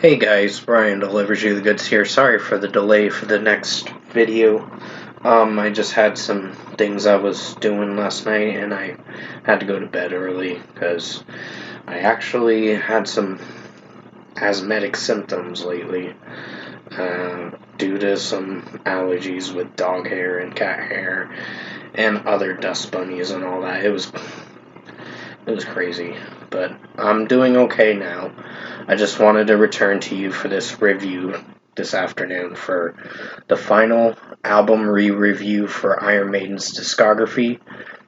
Hey guys, Brian delivers you the goods here. Sorry for the delay for the next video. I just had some things I was doing last night and I had to go to bed early because I actually had some asthmatic symptoms lately due to some allergies with dog hair and cat hair and other dust bunnies and all that. It was crazy, but I'm doing okay now. I just wanted to return to you for this review this afternoon for the final album re-review for Iron Maiden's discography,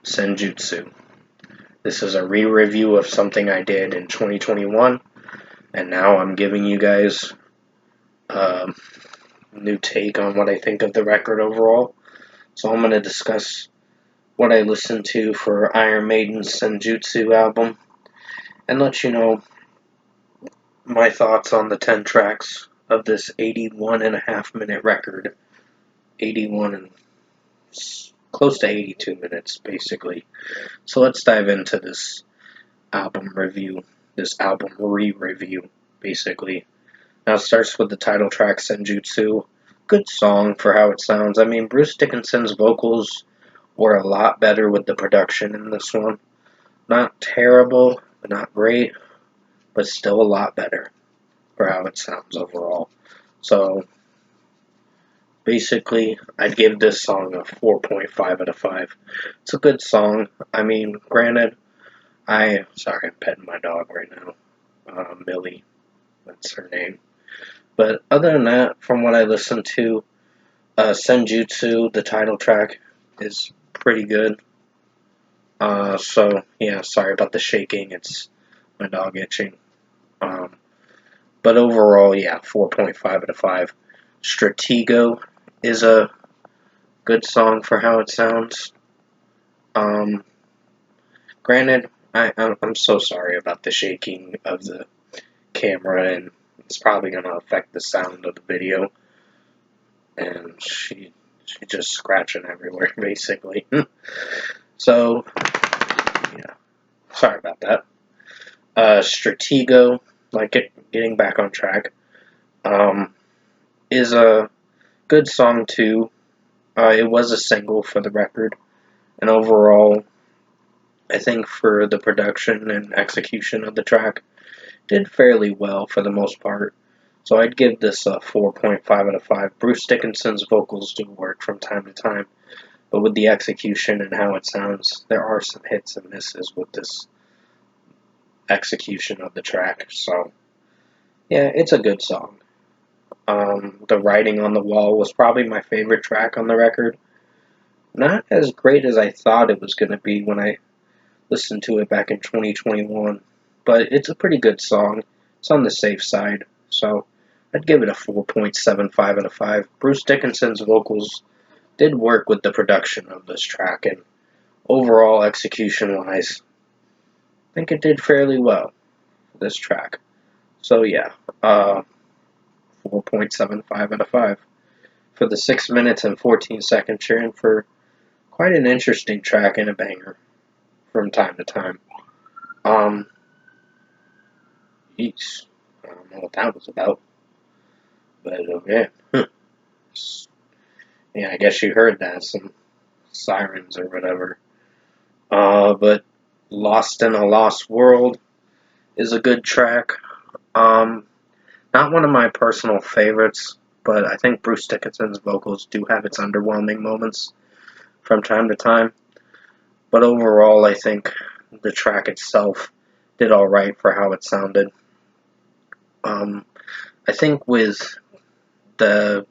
Senjutsu. This is a re-review of something I did in 2021, and now I'm giving you guys a new take on what I think of the record overall. So I'm going to discuss what I listened to for Iron Maiden's Senjutsu album and let you know my thoughts on the 10 tracks of this 81.5 minute record. 81 and close to 82 minutes, basically. So let's dive into this album review, this album re-review, basically. Now it starts with the title track, Senjutsu. Good song for how it sounds. I mean, Bruce Dickinson's vocals were a lot better with the production in this one. Not terrible, but not great, but still a lot better for how it sounds overall. So, basically, I'd give this song a 4.5 out of 5. It's a good song. I mean, granted, sorry, I'm petting my dog right now. Millie, that's her name. But other than that, from what I listened to, Senjutsu, the title track, is pretty good. So, yeah, sorry about the shaking. It's my dog itching. But overall, yeah, 4.5 out of 5. Stratego is a good song for how it sounds. Granted, I'm so sorry about the shaking of the camera, and it's probably going to affect the sound of the video. And she's just scratching everywhere, basically. So, yeah, sorry about that. Stratego, getting back on track, is a good song too. It was a single for the record, and overall, I think for the production and execution of the track, did fairly well for the most part. So I'd give this a 4.5 out of 5. Bruce Dickinson's vocals do work from time to time, but with the execution and how it sounds, there are some hits and misses with this execution of the track. So, yeah, it's a good song. The Writing on the Wall was probably my favorite track on the record. Not as great as I thought it was going to be when I listened to it back in 2021, but it's a pretty good song. It's on the safe side, so I'd give it a 4.75 out of 5. Bruce Dickinson's vocals did work with the production of this track, and overall execution-wise, I think it did fairly well for this track. So yeah, 4.75 out of 5. For the 6 minutes and 14 seconds, you're in for quite an interesting track and a banger from time to time. Jeez, I don't know what that was about, but okay. Yeah, I guess you heard that, some sirens or whatever. But Lost in a Lost World is a good track. Not one of my personal favorites, but I think Bruce Dickinson's vocals do have its underwhelming moments from time to time. But overall, I think the track itself did alright for how it sounded. I think with the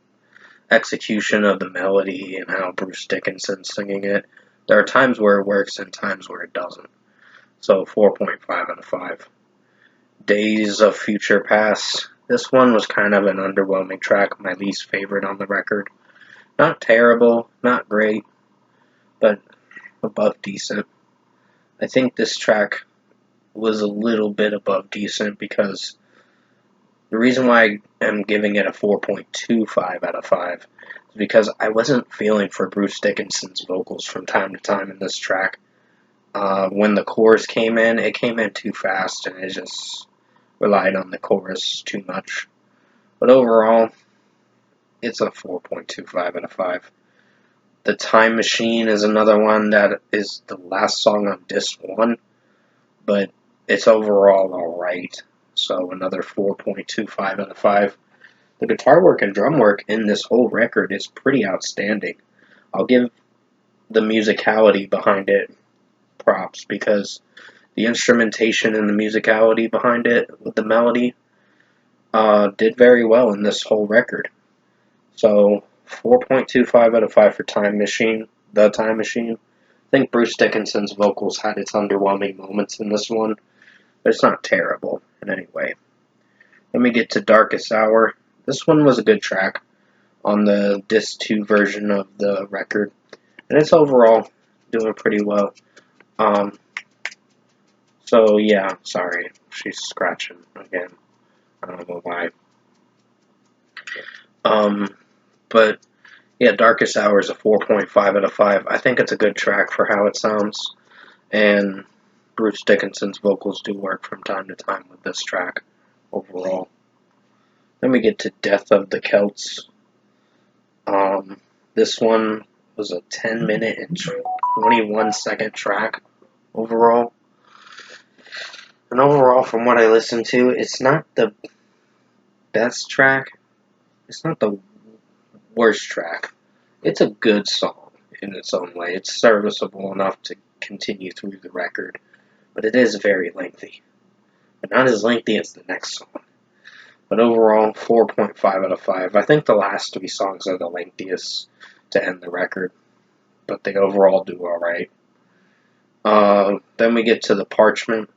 execution of the melody and how Bruce Dickinson's singing it, there are times where it works and times where it doesn't. So 4.5 out of 5. Days of Future Past. This one was kind of an underwhelming track, my least favorite on the record. Not terrible, not great, but above decent. I think this track was a little bit above decent because the reason why I am giving it a 4.25 out of 5 is because I wasn't feeling for Bruce Dickinson's vocals from time to time in this track. When the chorus came in, it came in too fast, and I just relied on the chorus too much. But overall, it's a 4.25 out of 5. The Time Machine is another one that is the last song on disc 1, but it's overall alright. So another 4.25 out of 5. The guitar work and drum work in this whole record is pretty outstanding. I'll give the musicality behind it props because the instrumentation and the musicality behind it with the melody did very well in this whole record. So 4.25 out of 5 for Time Machine, The Time Machine. I think Bruce Dickinson's vocals had its underwhelming moments in this one, but it's not terrible in any way. Then we get to Darkest Hour. This one was a good track on the disc 2 version of the record, and it's overall doing pretty well. So yeah, sorry, she's scratching again. I don't know why. But yeah, Darkest Hour is a 4.5 out of 5. I think it's a good track for how it sounds, and Bruce Dickinson's vocals do work from time to time with this track overall. Then we get to Death of the Celts. This one was a 10-minute and 21-second track overall. And overall, from what I listened to, it's not the best track. It's not the worst track. It's a good song in its own way. It's serviceable enough to continue through the record, but it is very lengthy. But not as lengthy as the next song. But overall, 4.5 out of 5. I think the last 3 songs are the lengthiest to end the record, but they overall do alright. Then we get to The Parchment.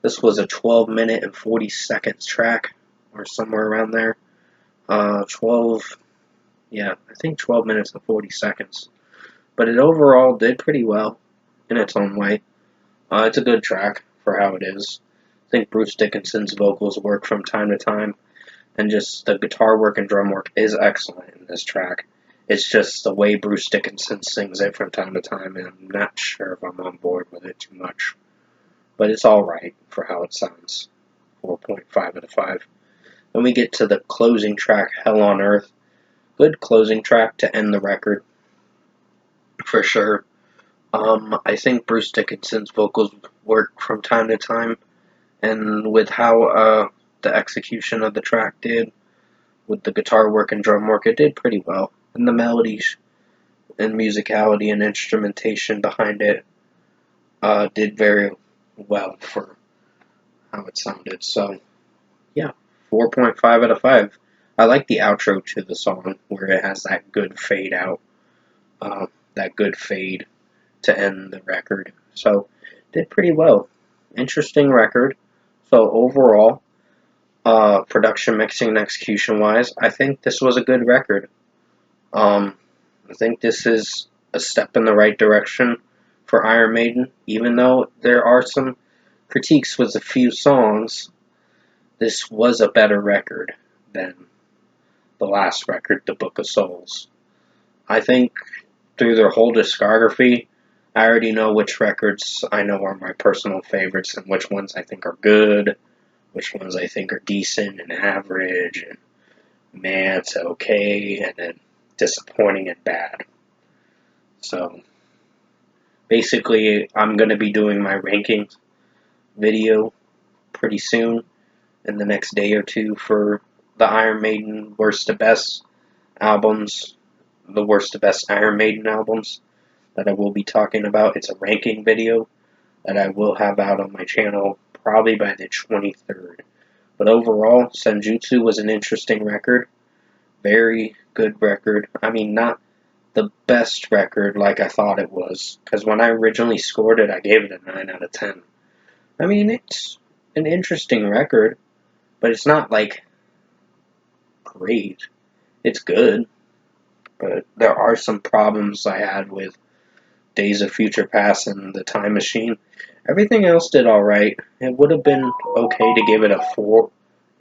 This was a 12-minute and 40 seconds track, or somewhere around there. 12 minutes and 40 seconds. But it overall did pretty well in its own way. It's a good track for how it is. I think Bruce Dickinson's vocals work from time to time, and just the guitar work and drum work is excellent in this track. It's just the way Bruce Dickinson sings it from time to time, and I'm not sure if I'm on board with it too much. But it's alright for how it sounds. 4.5 out of 5. Then we get to the closing track, Hell on Earth. Good closing track to end the record, for sure. I think Bruce Dickinson's vocals work from time to time, and with how the execution of the track did, with the guitar work and drum work, it did pretty well. And the melodies and musicality and instrumentation behind it did very well for how it sounded. So, yeah, 4.5 out of 5. I like the outro to the song, where it has that good fade out, that good fade to end the record. So, did pretty well. Interesting record. So, overall, production, mixing, and execution-wise, I think this was a good record. I think this is a step in the right direction for Iron Maiden, even though there are some critiques with a few songs. This was a better record than the last record, The Book of Souls. I think through their whole discography, I already know which records I know are my personal favorites and which ones I think are good, which ones I think are decent and average, and man, it's okay, and then disappointing and bad. So, basically, I'm going to be doing my rankings video pretty soon, in the next day or two, for the Iron Maiden worst to best albums, the worst to best Iron Maiden albums that I will be talking about. It's a ranking video that I will have out on my channel probably by the 23rd. But overall, Senjutsu was an interesting record. Very good record. I mean, not the best record like I thought it was, because when I originally scored it, I gave it a 9 out of 10. I mean, it's an interesting record, but it's not, like, great. It's good, but there are some problems I had with Days of Future Past and The Time Machine. Everything else did alright. It would have been okay to give it a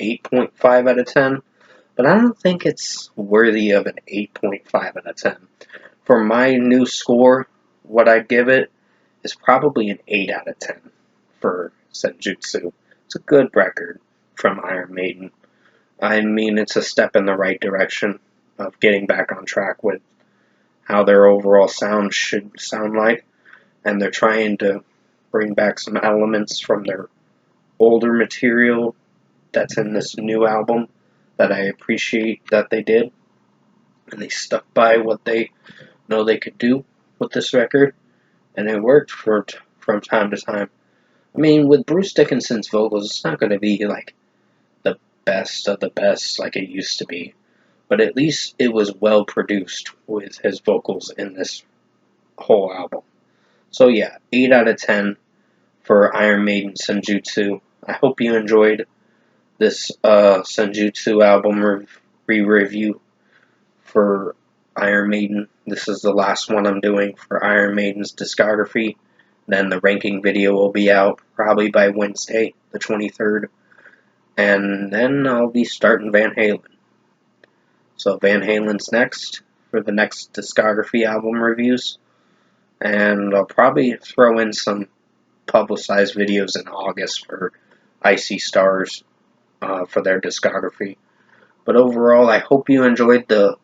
8.5 out of 10, but I don't think it's worthy of an 8.5 out of 10. For my new score, what I'd give it is probably an 8 out of 10 for Senjutsu. It's a good record from Iron Maiden. I mean, it's a step in the right direction of getting back on track with how their overall sound should sound like, and they're trying to bring back some elements from their older material that's in this new album that I appreciate that they did, and they stuck by what they know they could do with this record, and it worked from time to time. I mean, with Bruce Dickinson's vocals, it's not going to be like the best of the best like it used to be, but at least it was well produced with his vocals in this whole album. So yeah, 8 out of 10 for Iron Maiden Senjutsu. I hope you enjoyed this Senjutsu album re-review for Iron Maiden. This is the last one I'm doing for Iron Maiden's discography. Then the ranking video will be out probably by Wednesday, the 23rd. And then I'll be starting Van Halen. So Van Halen's next for the next discography album reviews. And I'll probably throw in some publicized videos in August for Icy Stars for their discography. But overall, I hope you enjoyed the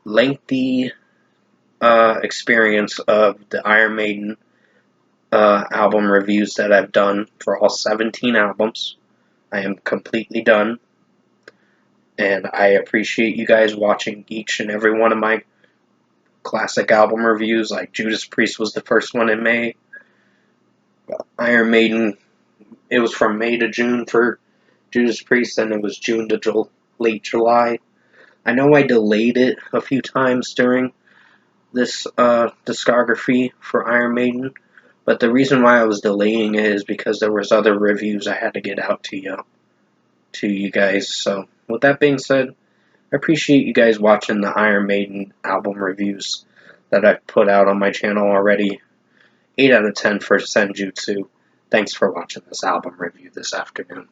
lengthy experience of the Iron Maiden album reviews that I've done for all 17 albums. I am completely done, and I appreciate you guys watching each and every one of my classic album reviews. Like Judas Priest was the first one in May. Iron Maiden, it was from May to June for Judas Priest, and it was June to late July. I know I delayed it a few times during this discography for Iron Maiden, but the reason why I was delaying it is because there was other reviews I had to get out to you guys. So with that being said, I appreciate you guys watching the Iron Maiden album reviews that I've put out on my channel already. 8 out of 10 for Senjutsu. Thanks for watching this album review this afternoon.